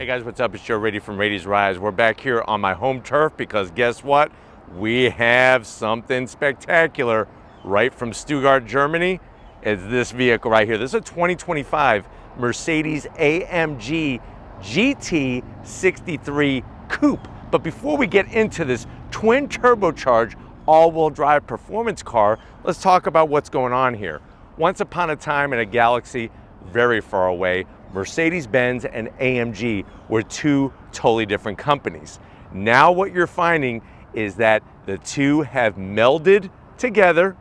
guys, what's up? It's Joe Raiti from Raiti's Rise. We're back here on my home turf because guess what? We have something spectacular right from Stuttgart, Germany. It's this vehicle right here. This is a 2025 Mercedes AMG GT 63 Coupe. But before we get into this twin turbocharged all-wheel drive performance car, let's talk about what's going on here. Once upon a time in a galaxy very far away, Mercedes-Benz and AMG were two totally different companies. Now what you're finding is that the two have melded together,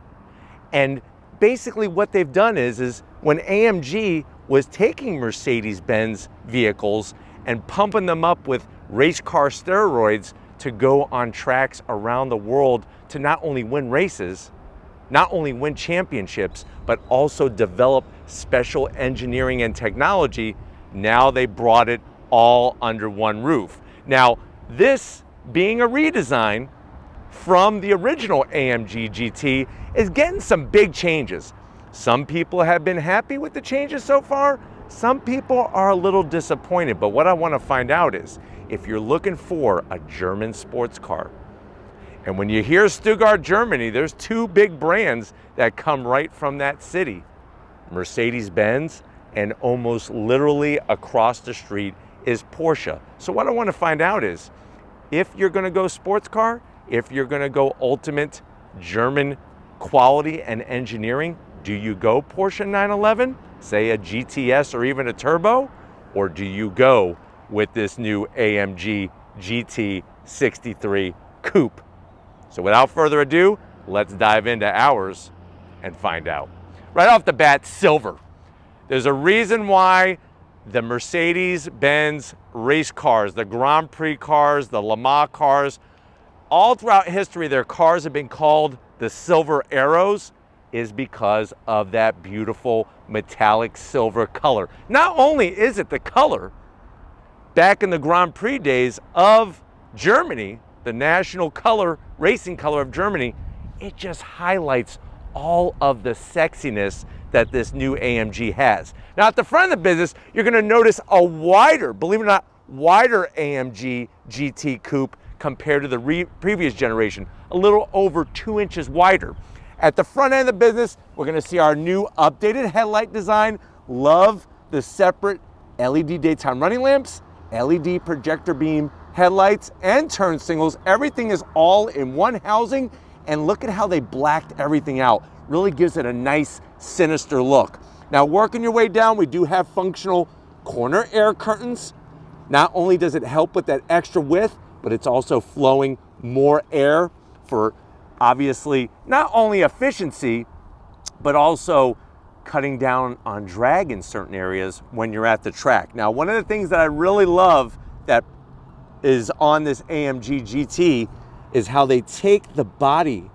and basically what they've done is when AMG was taking Mercedes-Benz vehicles and pumping them up with race car steroids to go on tracks around the world to not only win races, not only win championships, but also develop special engineering and technology. Now they brought it all under one roof. Now, this being a redesign from the original AMG GT is getting some big changes. Some people have been happy with the changes so far. Some people are a little disappointed, but what I want to find out is if you're looking for a German sports car, and when you hear Stuttgart, Germany, there's two big brands that come right from that city, Mercedes-Benz, and almost literally across the street is Porsche. So what I want to find out is, if you're going to go sports car, if you're going to go ultimate German quality and engineering, do you go Porsche 911, say a GTS or even a turbo, or do you go with this new AMG GT 63 Coupe? So without further ado, let's dive into ours and find out. Right off the bat, silver. There's a reason why the Mercedes-Benz race cars, the Grand Prix cars, the Le Mans cars, all throughout history, their cars have been called the Silver Arrows, is because of that beautiful metallic silver color. Not only is it the color, back in the Grand Prix days of Germany, the national color, racing color of Germany, it just highlights all of the sexiness that this new AMG has. Now at the front of the business, you're gonna notice a wider, believe it or not, wider AMG GT Coupe compared to the previous generation, a little over 2 inches wider. At the front end of the business, we're gonna see our new updated headlight design. Love the separate LED daytime running lamps, LED projector beam headlights, and turn signals. Everything is all in one housing, and look at how they blacked everything out. Really gives it a nice, sinister look. Now, working your way down, we do have functional corner air curtains. Not only does it help with that extra width, but it's also flowing more air for, obviously, not only efficiency, but also cutting down on drag in certain areas when you're at the track. Now, one of the things that I really love that is on this AMG GT is how they take the body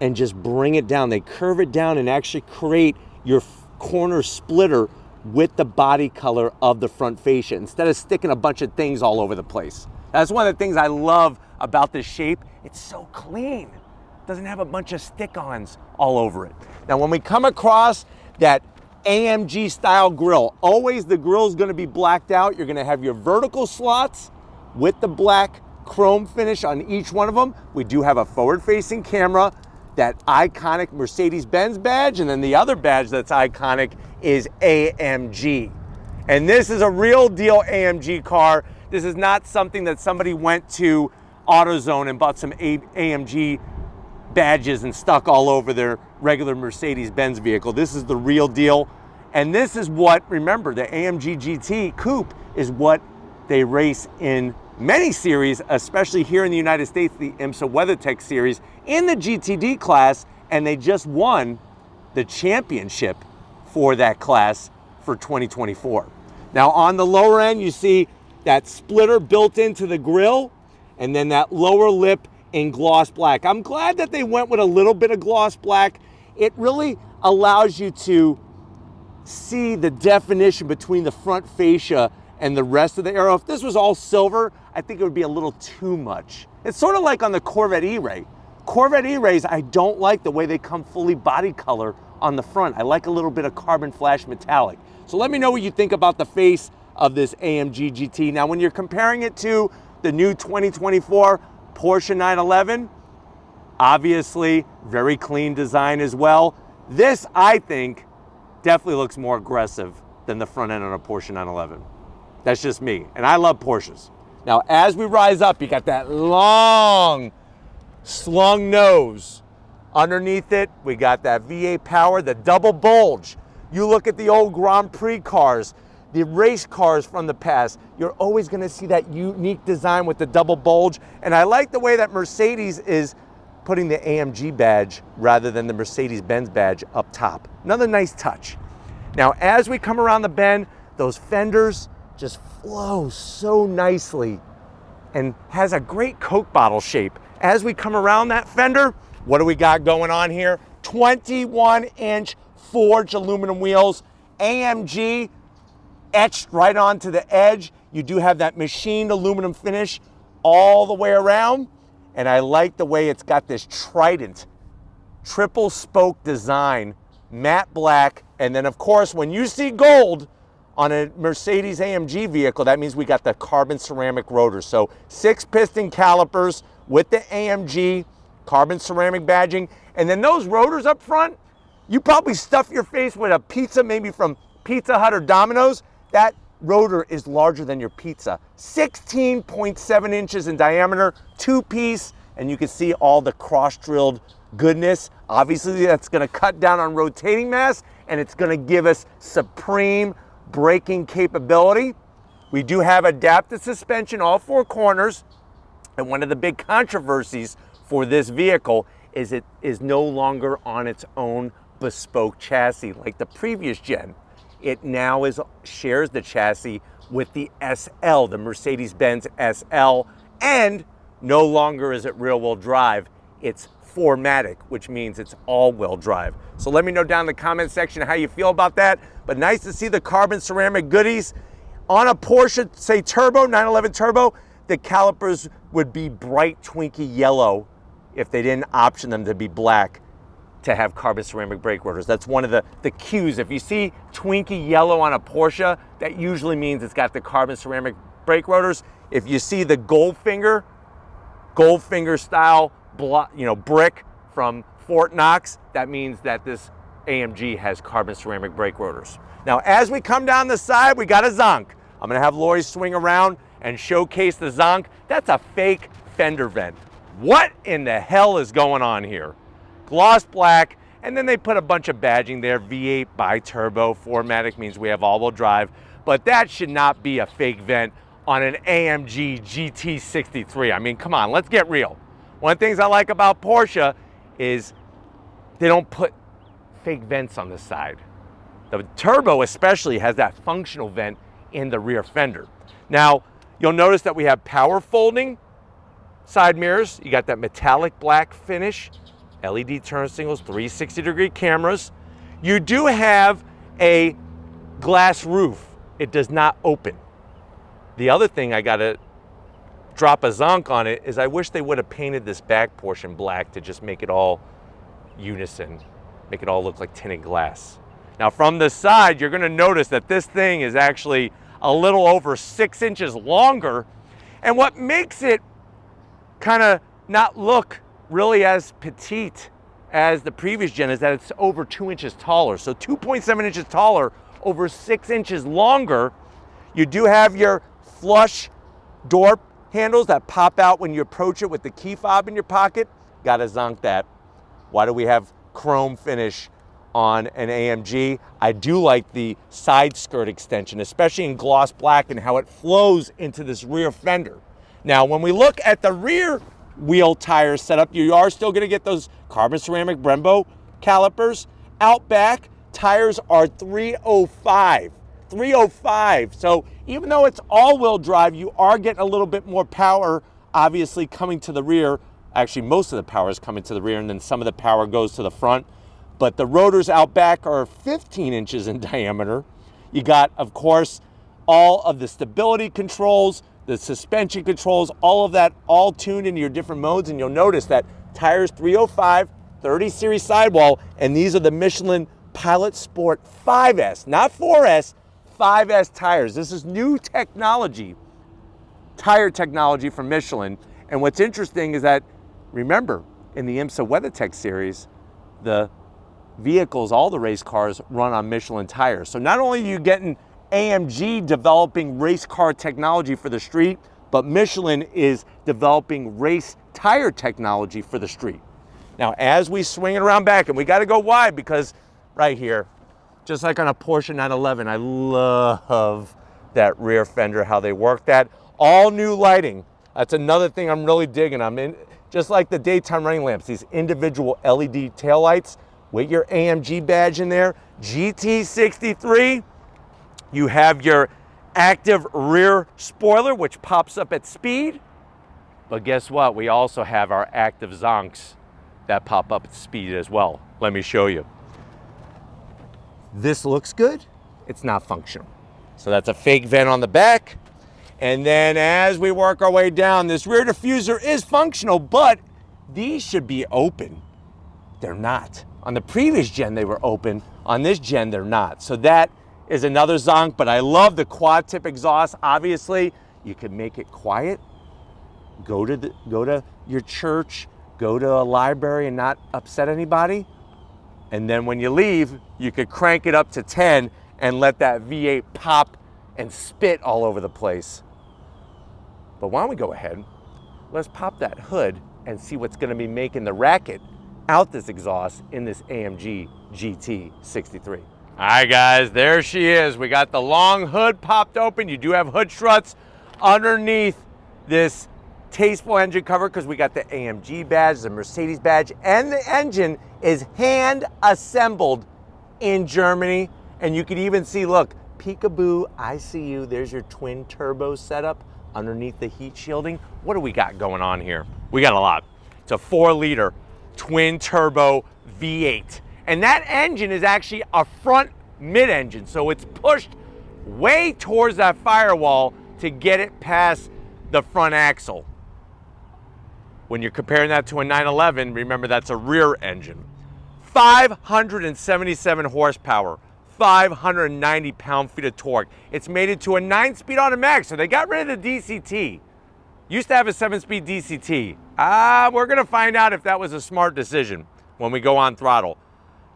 and just bring it down. They curve it down and actually create your corner splitter with the body color of the front fascia instead of sticking a bunch of things all over the place. That's one of the things I love about this shape. It's so clean. It doesn't have a bunch of stick-ons all over it. Now, when we come across that AMG style grille, always the grille is going to be blacked out. You're going to have your vertical slots with the black chrome finish on each one of them. We do have a forward-facing camera, that iconic Mercedes-Benz badge, and then the other badge that's iconic is AMG. And this is a real deal AMG car. This is not something that somebody went to AutoZone and bought some AMG badges and stuck all over their regular Mercedes-Benz vehicle. This is the real deal. And this is what, remember, the AMG GT Coupe is what they race in many series, especially here in the United States, the IMSA WeatherTech series in the GTD class, and they just won the championship for that class for 2024. Now on the lower end, you see that splitter built into the grille, and then that lower lip in gloss black. I'm glad that they went with a little bit of gloss black. It really allows you to see the definition between the front fascia and the rest of the aero. If this was all silver, I think it would be a little too much. It's sort of like on the Corvette E-Ray. Corvette E-Rays, I don't like the way they come fully body color on the front. I like a little bit of carbon flash metallic. So let me know what you think about the face of this AMG GT. Now, when you're comparing it to the new 2024 Porsche 911, obviously very clean design as well. This, I think, definitely looks more aggressive than the front end on a Porsche 911. That's just me, and I love Porsches. Now, as we rise up, you got that long, slung nose. Underneath it, we got that V8 power, the double bulge. You look at the old Grand Prix cars, the race cars from the past, you're always gonna see that unique design with the double bulge. And I like the way that Mercedes is putting the AMG badge rather than the Mercedes-Benz badge up top. Another nice touch. Now, as we come around the bend, those fenders just flow so nicely and has a great Coke bottle shape. As we come around that fender, what do we got going on here? 21-inch forged aluminum wheels, AMG etched right onto the edge. You do have that machined aluminum finish all the way around. And I like the way it's got this trident, triple spoke design, matte black. And then of course, when you see gold on a Mercedes AMG vehicle, that means we got the carbon ceramic rotors. So 6 piston calipers with the AMG carbon ceramic badging. And then those rotors up front, you probably stuff your face with a pizza, maybe from Pizza Hut or Domino's. That rotor is larger than your pizza. 16.7 inches in diameter, 2-piece, and you can see all the cross-drilled goodness. Obviously, that's gonna cut down on rotating mass, and it's gonna give us supreme braking capability. We do have adaptive suspension, all 4 corners, and one of the big controversies for this vehicle is it is no longer on its own bespoke chassis like the previous gen. It now shares the chassis with the SL, the Mercedes-Benz SL, and no longer is it rear-wheel drive. It's 4MATIC, which means it's all-wheel drive. So let me know down in the comment section how you feel about that. But nice to see the carbon ceramic goodies. On a Porsche, say turbo, 911 turbo, the calipers would be bright Twinkie yellow if they didn't option them to be black to have carbon ceramic brake rotors. That's one of the cues. If you see Twinkie yellow on a Porsche, that usually means it's got the carbon ceramic brake rotors. If you see the Goldfinger style brick from Fort Knox, that means that this AMG has carbon ceramic brake rotors. Now, as we come down the side, we got a zonk. I'm gonna have Lori swing around and showcase the zonk. That's a fake fender vent. What in the hell is going on here? Gloss black, and then they put a bunch of badging there. V8 bi-turbo, 4MATIC means we have all-wheel drive, but that should not be a fake vent on an AMG GT63. I mean, come on, let's get real. One of the things I like about Porsche is they don't put fake vents on the side. The turbo especially has that functional vent in the rear fender. Now, you'll notice that we have power folding side mirrors. You got that metallic black finish, LED turn signals, 360-degree cameras. You do have a glass roof. It does not open. The other thing I gotta drop a zonk on it is I wish they would have painted this back portion black to just make it all unison, make it all look like tinted glass. Now from the side, you're gonna notice that this thing is actually a little over 6 inches longer. And what makes it kind of not look really as petite as the previous gen is that it's over 2 inches taller. So 2.7 inches taller, over 6 inches longer. You do have your flush door handles that pop out when you approach it with the key fob in your pocket. Gotta zonk that. Why do we have chrome finish on an AMG? I do like the side skirt extension, especially in gloss black and how it flows into this rear fender. Now, when we look at the rear wheel tire setup, you are still gonna get those carbon ceramic Brembo calipers. Out back, tires are 305. 305. So even though it's all-wheel drive, you are getting a little bit more power, obviously, coming to the rear. Actually, most of the power is coming to the rear, and then some of the power goes to the front. But the rotors out back are 15 inches in diameter. You got, of course, all of the stability controls, the suspension controls, all of that all tuned into your different modes. And you'll notice that tires 305, 30 series sidewall, and these are the Michelin Pilot Sport 5S, not 4S, 5S tires. This is new technology, tire technology from Michelin. And what's interesting is that, remember, in the IMSA WeatherTech series, the vehicles, all the race cars, run on Michelin tires. So not only are you getting AMG developing race car technology for the street, but Michelin is developing race tire technology for the street. Now, as we swing it around back, and we got to go wide because right here, just like on a Porsche 911, I love that rear fender, how they work that. All new lighting. That's another thing I'm really digging. I'm in, just like the daytime running lamps, these individual LED taillights with your AMG badge in there. GT63, you have your active rear spoiler, which pops up at speed. But guess what? We also have our active zonks that pop up at speed as well. Let me show you. This looks good. It's not functional. So that's a fake vent on the back. And then as we work our way down, this rear diffuser is functional, but these should be open. They're not. On the previous gen, they were open. On this gen, they're not. So that is another zonk, but I love the quad tip exhaust. Obviously, you can make it quiet. Go to your church, go to a library and not upset anybody. And then when you leave, you could crank it up to 10 and let that V8 pop and spit all over the place. But why don't we go ahead, let's pop that hood and see what's gonna be making the racket out this exhaust in this AMG GT 63. All right, guys, there she is. We got the long hood popped open. You do have hood struts underneath this tasteful engine cover because we got the AMG badge, the Mercedes badge, and the engine is hand assembled in Germany. And you can even see, look, peekaboo, I see you. There's your twin turbo setup underneath the heat shielding. What do we got going on here? We got a lot. It's a 4-liter twin turbo V8. And that engine is actually a front mid-engine. So it's pushed way towards that firewall to get it past the front axle. When you're comparing that to a 911, remember that's a rear engine. 577 horsepower, 590 pound-feet of torque. It's made it to a 9-speed automatic, so they got rid of the DCT. Used to have a 7-speed DCT. We're gonna find out if that was a smart decision when we go on throttle.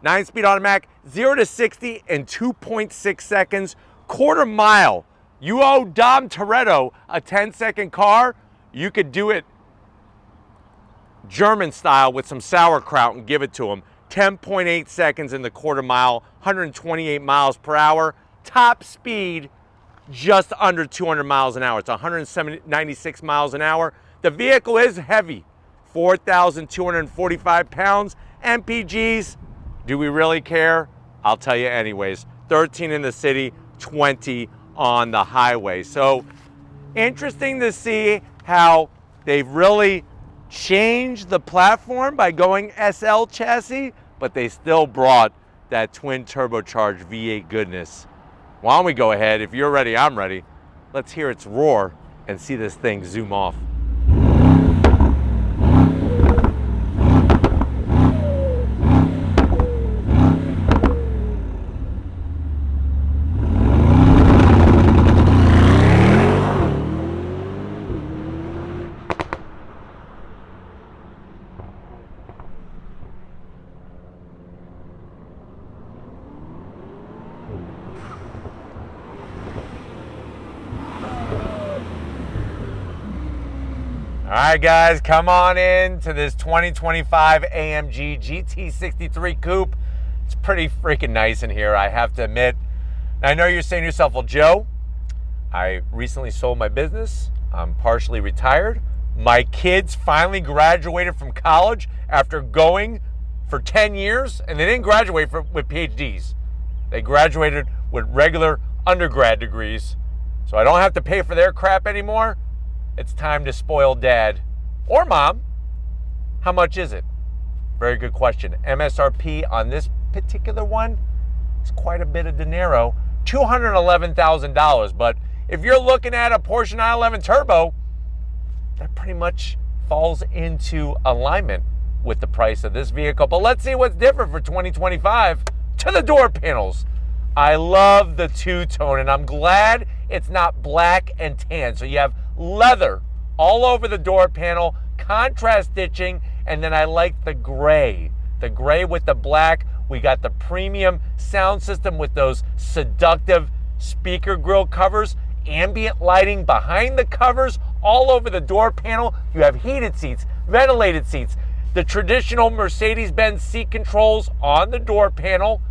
9-speed automatic, 0 to 60 in 2.6 seconds, quarter mile. You owe Dom Toretto a 10-second car, you could do it German style with some sauerkraut and give it to him. 10.8 seconds in the quarter mile, 128 miles per hour. Top speed, just under 200 miles an hour. It's 196 miles an hour. The vehicle is heavy, 4,245 pounds. MPGs, do we really care? I'll tell you anyways. 13 in the city, 20 on the highway. So interesting to see how they've really changed the platform by going SL chassis, but they still brought that twin turbocharged V8 goodness. Why don't we go ahead, if you're ready, I'm ready. Let's hear its roar and see this thing zoom off. All right, guys, come on in to this 2025 AMG GT63 Coupe. It's pretty freaking nice in here, I have to admit. Now, I know you're saying to yourself, well, Joe, I recently sold my business. I'm partially retired. My kids finally graduated from college after going for 10 years, and they didn't graduate with PhDs. They graduated with regular undergrad degrees, so I don't have to pay for their crap anymore. It's time to spoil dad or mom. How much is it? Very good question. MSRP on this particular one is quite a bit of dinero, $211,000. But if you're looking at a Porsche 911 Turbo, that pretty much falls into alignment with the price of this vehicle. But let's see what's different for 2025. To the door panels. I love the two-tone, and I'm glad it's not black and tan. So you have leather all over the door panel, contrast stitching, and then I like the gray with the black. We got the premium sound system with those seductive speaker grill covers, ambient lighting behind the covers, all over the door panel. You have heated seats, ventilated seats, the traditional Mercedes-Benz seat controls on the door panel.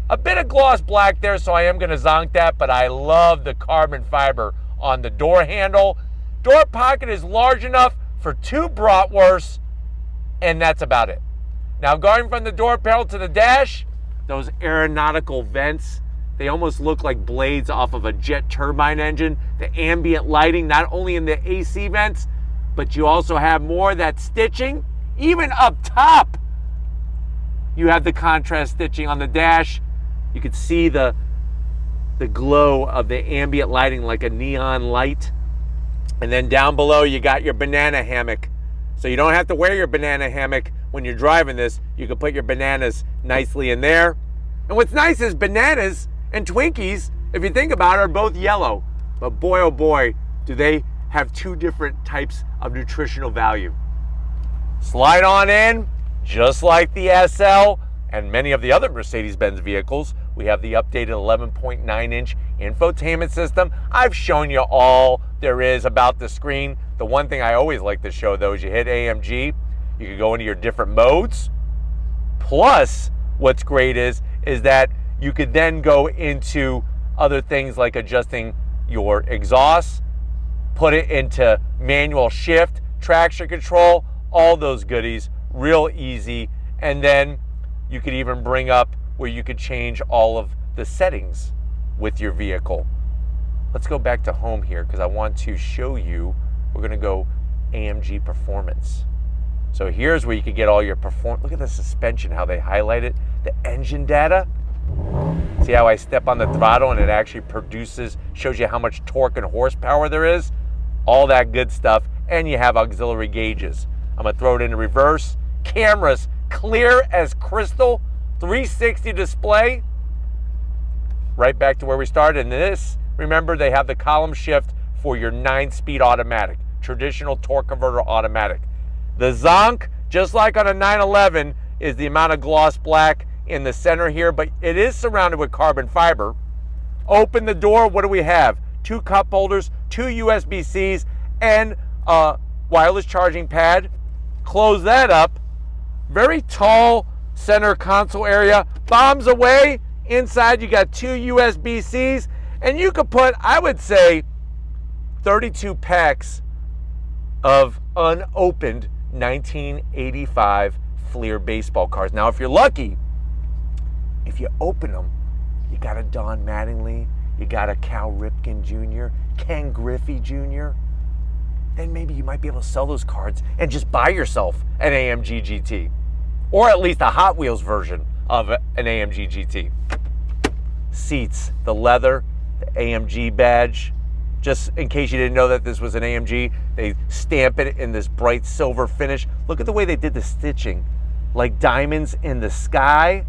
A bit of gloss black there, so I am going to zonk that, but I love the carbon fiber on the door handle. Door pocket is large enough for 2 bratwursts, and that's about it. Now, going from the door panel to the dash, those aeronautical vents, they almost look like blades off of a jet turbine engine. The ambient lighting, not only in the AC vents, but you also have more of that stitching. Even up top, you have the contrast stitching on the dash. You can see the glow of the ambient lighting like a neon light. And then down below, you got your banana hammock. So you don't have to wear your banana hammock when you're driving this. You can put your bananas nicely in there. And what's nice is bananas and Twinkies, if you think about it, are both yellow. But boy, oh boy, do they have 2 different types of nutritional value. Slide on in, just like the SL and many of the other Mercedes-Benz vehicles. We have the updated 11.9-inch infotainment system. I've shown you all there is about the screen. The one thing I always like to show, though, is you hit AMG, you can go into your different modes. Plus, what's great is that you could then go into other things like adjusting your exhaust, put it into manual shift, traction control, all those goodies, real easy. And then you could even bring up where you could change all of the settings with your vehicle. Let's go back to home here because I want to show you, we're gonna go AMG Performance. So here's where you can get all your performance. Look at the suspension, how they highlight it, the engine data. See how I step on the throttle and it actually produces, shows you how much torque and horsepower there is, all that good stuff, and you have auxiliary gauges. I'm gonna throw it into reverse. Cameras, clear as crystal, 360 display. Right back to where we started. And this, remember, they have the column shift for your 9-speed automatic, traditional torque converter automatic. The zonk, just like on a 911, is the amount of gloss black in the center here, but it is surrounded with carbon fiber. Open the door, what do we have? 2 cup holders, 2 USB-Cs, and a wireless charging pad. Close that up. Very tall center console area. Bombs away. Inside you got 2 USB-Cs, and you could put, I would say, 32 packs of unopened 1985 Fleer baseball cards. Now, if you're lucky, if you open them, you got a Don Mattingly, you got a Cal Ripken Jr., Ken Griffey Jr., then maybe you might be able to sell those cards and just buy yourself an AMG GT, or at least a Hot Wheels version of an AMG GT. Seats, the leather, the AMG badge. Just in case you didn't know that this was an AMG, they stamp it in this bright silver finish. Look at the way they did the stitching, like diamonds in the sky.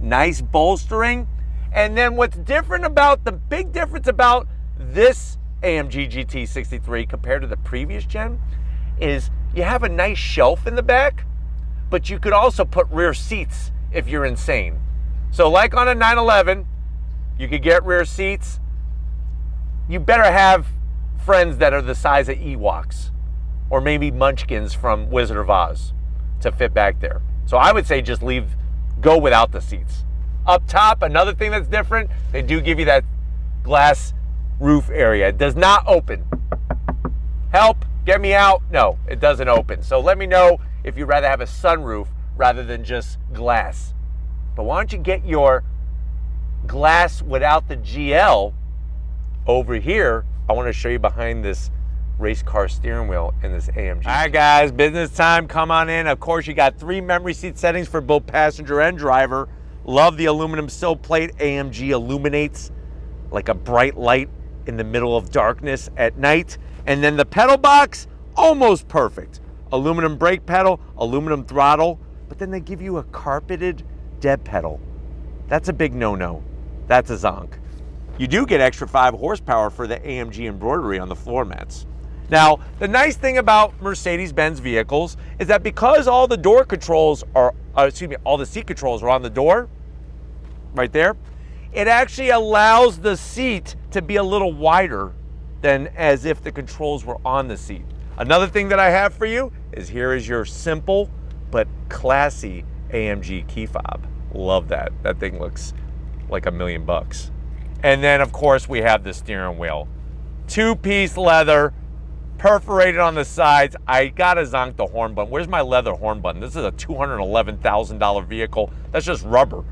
Nice bolstering. And then what's different about, the big difference about this AMG GT 63 compared to the previous gen is you have a nice shelf in the back, but you could also put rear seats if you're insane. So like on a 911, you could get rear seats. You better have friends that are the size of Ewoks or maybe Munchkins from Wizard of Oz to fit back there. So I would say just go without the seats. Up top, another thing that's different, they do give you that glass roof area. It does not open. Help, get me out. No, it doesn't open. So let me know if you'd rather have a sunroof rather than just glass. But why don't you get your glass without the GL over here? I want to show you behind this race car steering wheel in this AMG. All right, guys, business time. Come on in. Of course, you got 3 memory seat settings for both passenger and driver. Love the aluminum sill plate. AMG illuminates like a bright light in the middle of darkness at night. And then the pedal box, almost perfect. Aluminum brake pedal, aluminum throttle, but then they give you a carpeted dead pedal. That's a big no-no. That's a zonk. You do get extra 5 horsepower for the AMG embroidery on the floor mats. Now, the nice thing about Mercedes-Benz vehicles is that because all the door controls are, all the seat controls are on the door, right there, it actually allows the seat to be a little wider than as if the controls were on the seat. Another thing that I have for you is here is your simple but classy AMG key fob. Love that. That thing looks like $1,000,000. And then of course we have the steering wheel. 2-piece leather, perforated on the sides. I gotta zonk the horn button. Where's my leather horn button? This is a $211,000 vehicle. That's just rubber.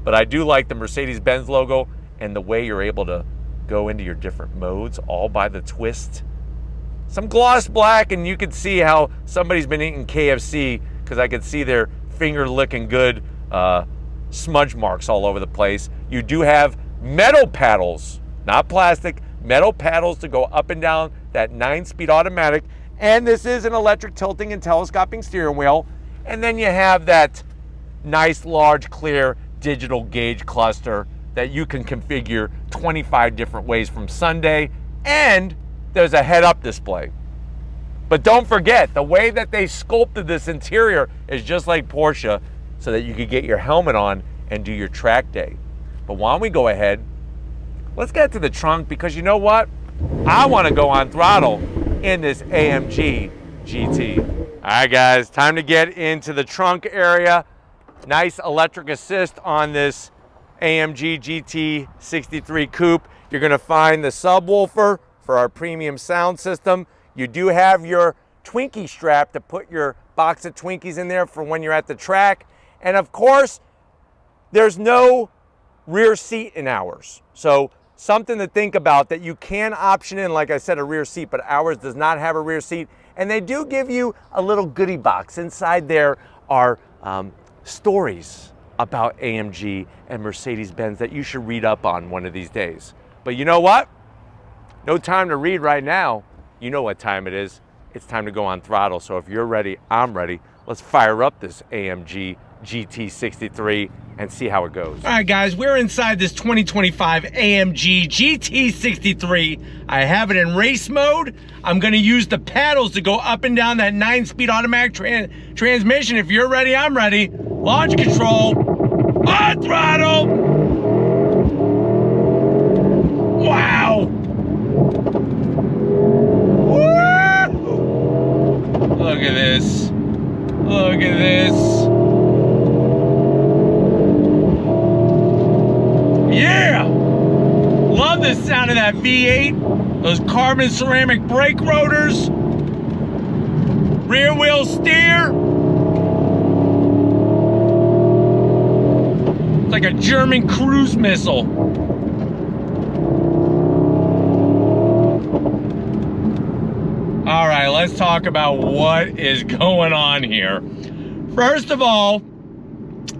But I do like the Mercedes-Benz logo and the way you're able to go into your different modes all by the twist. Some gloss black, and you can see how somebody's been eating KFC because I can see their finger licking good smudge marks all over the place. You do have metal paddles, not plastic, metal paddles to go up and down that 9-speed automatic. And this is an electric tilting and telescoping steering wheel. And then you have that nice, large, clear digital gauge cluster that you can configure 25 different ways from Sunday. And there's a head-up display. But don't forget, the way that they sculpted this interior is just like Porsche, so that you could get your helmet on and do your track day. But why don't we go ahead, let's get to the trunk, because you know what? I want to go on throttle in this AMG GT. All right, guys, time to get into the trunk area. Nice electric assist on this AMG GT 63 Coupe. You're going to find the subwoofer for our premium sound system. You do have your Twinkie strap to put your box of Twinkies in there for when you're at the track. And of course, there's no rear seat in ours. So something to think about, that you can option in, like I said, a rear seat, but ours does not have a rear seat. And they do give you a little goodie box. Inside there are stories about AMG and Mercedes-Benz that you should read up on one of these days. But you know what? No time to read right now. You know what time it is. It's time to go on throttle. So if you're ready, I'm ready. Let's fire up this AMG GT63 and see how it goes. All right, guys, we're inside this 2025 AMG GT63. I have it in race mode. I'm gonna use the paddles to go up and down that 9-speed automatic transmission. If you're ready, I'm ready. Launch control, on throttle. Wow. Woo! Look at this. Look at this. Yeah! Love the sound of that V8. Those carbon ceramic brake rotors. Rear wheel steer. It's like a German cruise missile. All right, let's talk about what is going on here. First of all,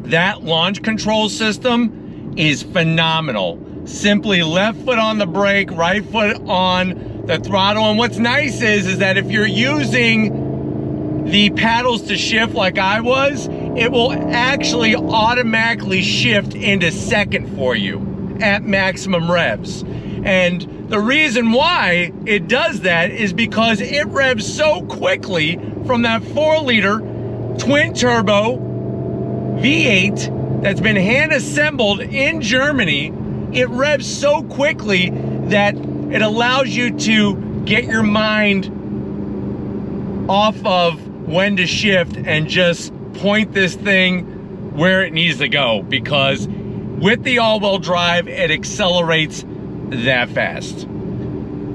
that launch control system is phenomenal. Simply left foot on the brake, right foot on the throttle. And what's nice is that if you're using the paddles to shift like I was, it will actually automatically shift into second for you at maximum revs. And the reason why it does that is because it revs so quickly from that 4-liter twin turbo V8 that's been hand assembled in Germany. It revs so quickly that it allows you to get your mind off of when to shift and just point this thing where it needs to go, because with the all-wheel drive, it accelerates that fast.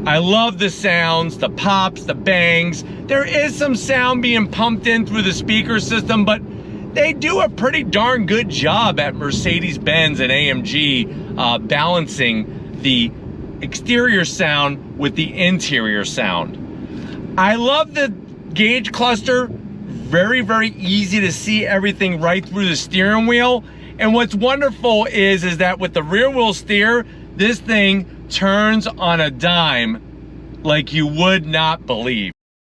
I love the sounds, the pops, the bangs. There is some sound being pumped in through the speaker system, but they do a pretty darn good job at Mercedes-Benz and AMG balancing the exterior sound with the interior sound. I love the gauge cluster. Very, very easy to see everything right through the steering wheel. And what's wonderful is that with the rear wheel steer, this thing turns on a dime like you would not believe.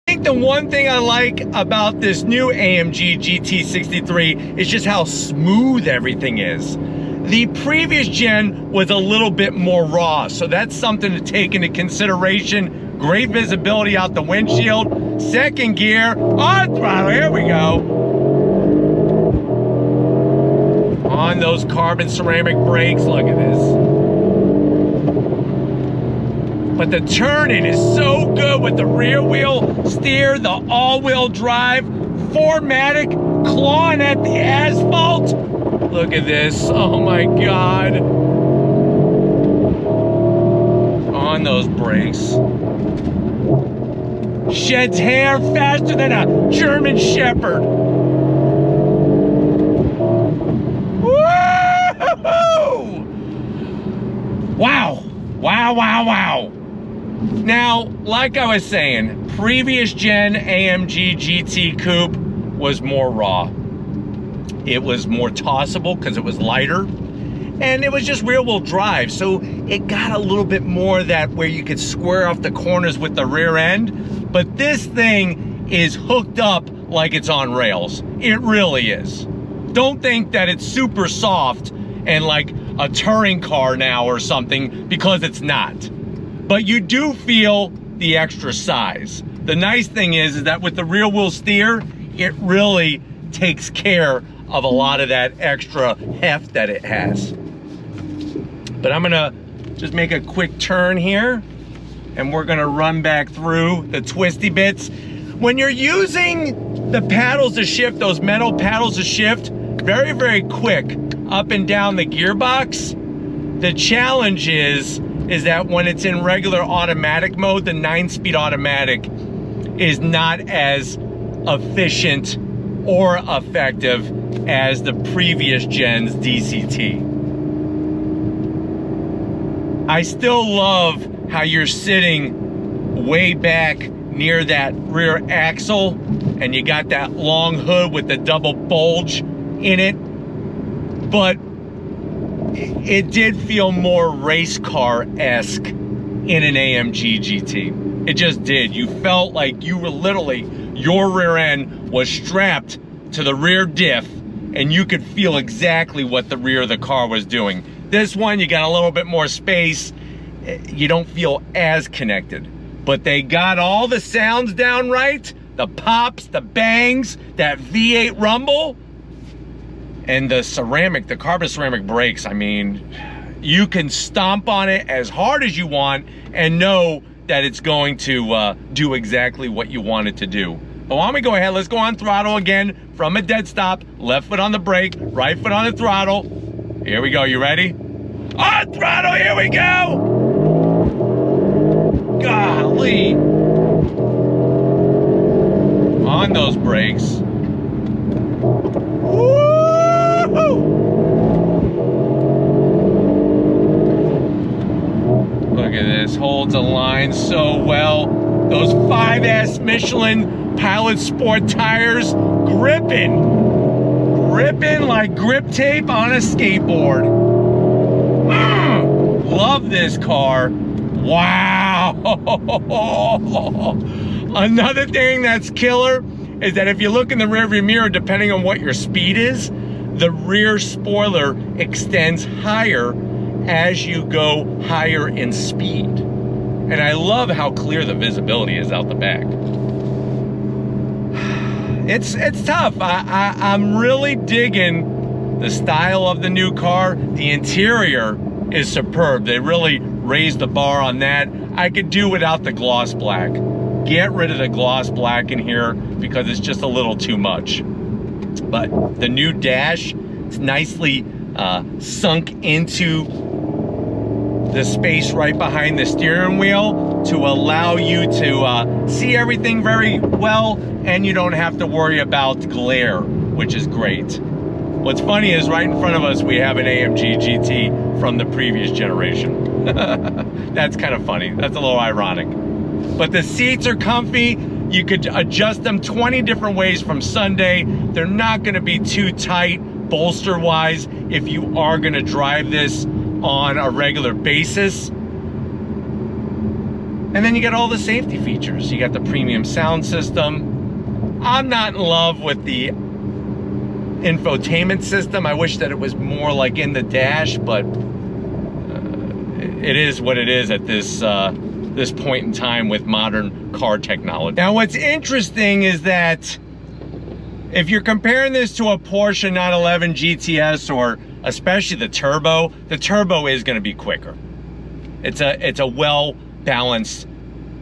I think the one thing I like about this new AMG GT63 is just how smooth everything is. The previous gen was a little bit more raw, so that's something to take into consideration. Great visibility out the windshield. Second gear, on throttle, here we go. On those carbon ceramic brakes, look at this. But the turning is so good with the rear wheel steer, the all-wheel drive, 4MATIC, clawing at the asphalt. Look at this, oh my God. On those brakes. Sheds hair faster than a German Shepherd. Woo-hoo-hoo! Wow, wow, wow, wow. Now, like I was saying, previous gen AMG GT Coupe was more raw. It was more tossable because it was lighter, and it was just rear-wheel drive, so it got a little bit more that where you could square off the corners with the rear end. But this thing is hooked up like it's on rails. It really is. Don't think that it's super soft and like a touring car now or something, because it's not. But you do feel the extra size. The nice thing is that with the rear wheel steer, it really takes care of a lot of that extra heft that it has. But I'm gonna just make a quick turn here, and we're gonna run back through the twisty bits. When you're using the paddles to shift, those metal paddles to shift, very, very quick up and down the gearbox, the challenge is that when it's in regular automatic mode, the 9-speed automatic is not as efficient or effective as the previous gen's DCT. I still love how you're sitting way back near that rear axle, and you got that long hood with the double bulge in it, but it did feel more race car-esque in an AMG GT. It just did. You felt like you were literally, your rear end was strapped to the rear diff, and you could feel exactly what the rear of the car was doing. This one, you got a little bit more space. You don't feel as connected. But they got all the sounds down right. The pops, the bangs, that V8 rumble, and the ceramic, the carbon ceramic brakes. I mean, you can stomp on it as hard as you want and know that it's going to do exactly what you want it to do. But why don't we go ahead, let's go on throttle again from a dead stop. Left foot on the brake, right foot on the throttle. Here we go, you ready? On throttle, here we go! Golly! On those brakes. Look at this, holds a line so well. Those 5S Michelin Pilot Sport tires, gripping like grip tape on a skateboard. Love this car. Wow. Another thing that's killer is that if you look in the rearview mirror, depending on what your speed is, the rear spoiler extends higher as you go higher in speed. And I love how clear the visibility is out the back. It's tough. I'm really digging the style of the new car. The interior is superb. They really raised the bar on that. I could do without the gloss black. Get rid of the gloss black in here because it's just a little too much. But the new dash, it's nicely sunk into the space right behind the steering wheel to allow you to see everything very well, and you don't have to worry about glare, which is great. What's funny is right in front of us we have an AMG GT from the previous generation. That's kind of funny. That's a little ironic. But the seats are comfy. You could adjust them 20 different ways from Sunday. They're not going to be too tight bolster-wise if you are going to drive this on a regular basis. And then you get all the safety features. You got the premium sound system. I'm not in love with the infotainment system. I wish that it was more like in the dash, but it is what it is at this this point in time with modern car technology. Now, what's interesting is that if you're comparing this to a Porsche 911 GTS, or especially the turbo is going to be quicker. It's a well-balanced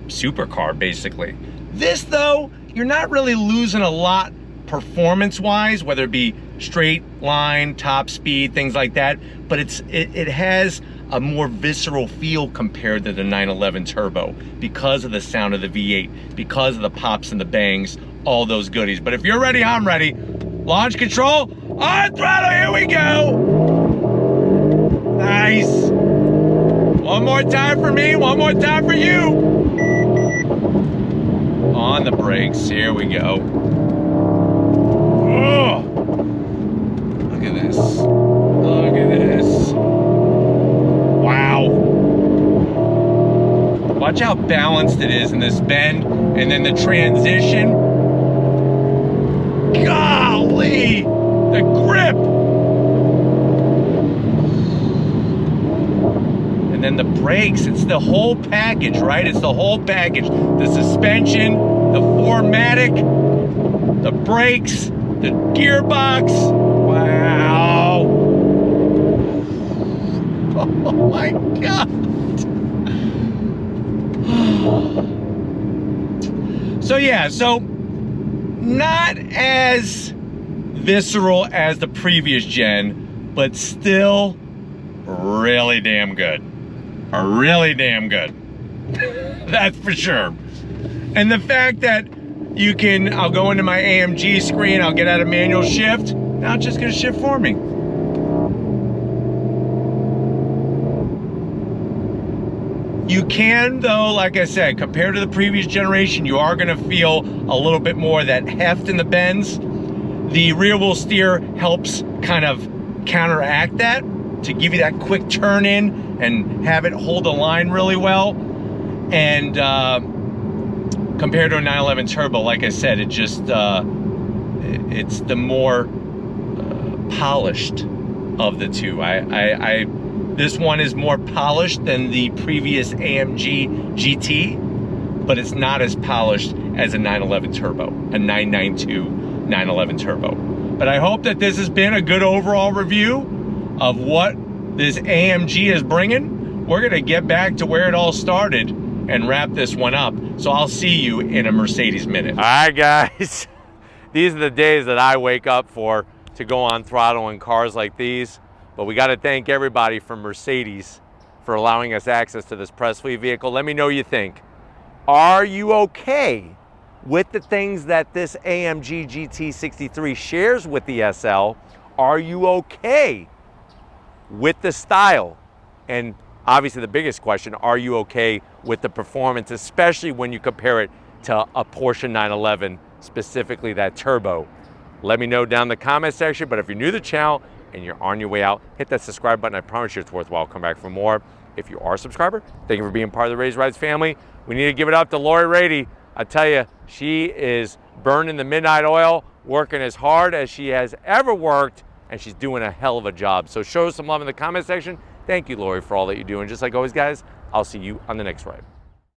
supercar, basically. This, though, you're not really losing a lot performance-wise, whether it be straight line, top speed, things like that, but it has a more visceral feel compared to the 911 turbo because of the sound of the V8, because of the pops and the bangs, all those goodies. But if you're ready, I'm ready. Launch control, on throttle, here we go. Nice. One more time for me, one more time for you. On the brakes, here we go. Oh, look at this. Look at this. Wow. Watch how balanced it is in this bend, and then the transition. Golly, the grip. And then the brakes, it's the whole package, right? It's the whole package. The suspension, the 4MATIC, the brakes, the gearbox. Wow. Oh my God. So yeah, so not as visceral as the previous gen, but still really damn good. Really damn good. That's for sure. And the fact that you can, I'll go into my AMG screen, I'll get out of manual shift, now it's just gonna shift for me. You can, though, like I said, compared to the previous generation, you are gonna feel a little bit more of that heft in the bends. The rear wheel steer helps kind of counteract that to give you that quick turn in and have it hold the line really well. And compared to a 911 turbo, like I said, it just, it's the more polished of the two. This one is more polished than the previous AMG GT, but it's not as polished as a 911 turbo, a 992 911 turbo. But I hope that this has been a good overall review of what this AMG is bringing. We're gonna get back to where it all started and wrap this one up. So I'll see you in a Mercedes minute. All right, guys. These are the days that I wake up for to go on throttle in cars like these. But we got to thank everybody from Mercedes for allowing us access to this press fleet vehicle. Let me know what you think. Are you okay with the things that this AMG GT63 shares with the SL? Are you okay with the style? And obviously the biggest question, are you okay with the performance, especially when you compare it to a Porsche 911, specifically that turbo? Let me know down in the comment section. But if you're new to the channel and you're on your way out, hit that subscribe button. I promise you it's worthwhile. Come back for more. If you are a subscriber, thank you for being part of the Raised Rides family. We need to give it up to Lori Raiti. I tell you, she is burning the midnight oil, working as hard as she has ever worked, and she's doing a hell of a job. So show us some love in the comment section. Thank you, Lori, for all that you do. And just like always, guys, I'll see you on the next ride.